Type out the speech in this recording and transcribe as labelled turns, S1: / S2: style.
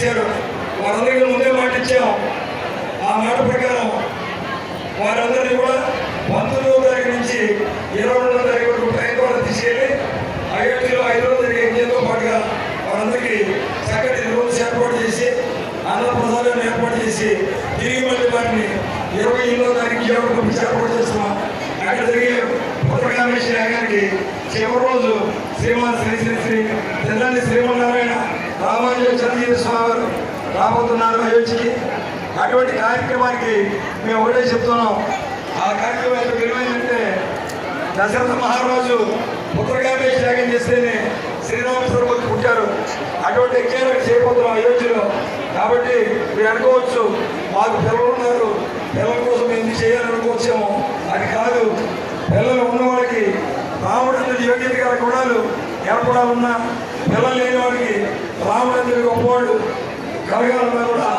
S1: చేశారు. వారందరికీ ముందే మాట ఇచ్చాం. ఆ మాట ప్రకారం వారందరినీ కూడా 19వ తారీఖు నుంచి 22వ తారీఖు వరకు ట్రైన్ ద్వారా తీసుకెళ్ళి అయోధ్యలో 5వ తారీఖు యజ్ఞంతో పాటుగా వారందరికీ చక్కటి రూమ్స్ ఏర్పాటు చేసి అన్నప్రసాదాన్ని ఏర్పాటు చేసి తిరిగి మళ్ళీ వారిని 28వ తారీఖు విజయవాడ పంపించి ఏర్పాటు చేస్తున్నాం. అక్కడ జరిగే పుత్రకామేశ్వరి యాగానికి చివరి రోజు శ్రీమాన్ శ్రీ శ్రీ శ్రీ తెల్లని శ్రీమన్నారాయణ రామానుజ చిరంజీవి స్వామి వారు రాబోతున్నారు అయోధ్యకి. అటువంటి కార్యక్రమానికి మేము ఒకటే చెప్తున్నాం. ఆ కార్యక్రమం ఎంత విలువైందంటే దశరథ మహారాజు పుత్రకామేశ్వరి యాగం చేస్తేనే శ్రీరామచంద్రమూర్తి పుట్టారు. అటువంటి యజ్ఞాలు చేయబోతున్నాం అయోధ్యలో. కాబట్టి మీరు అనుకోవచ్చు మాకు పిల్లలు ఉన్నారు, పిల్లల కోసం ఎందుకు చేయాలనుకోవచ్చేమో. అది కాదు, పిల్లలు ఉన్నవాడికి రాముడు యోగ్యత గల గుణాలు ఏర్పడాలన్నా, పిల్లలు లేని వాడికి రాముడు గొప్పవాడు కలగాలన్నా కూడా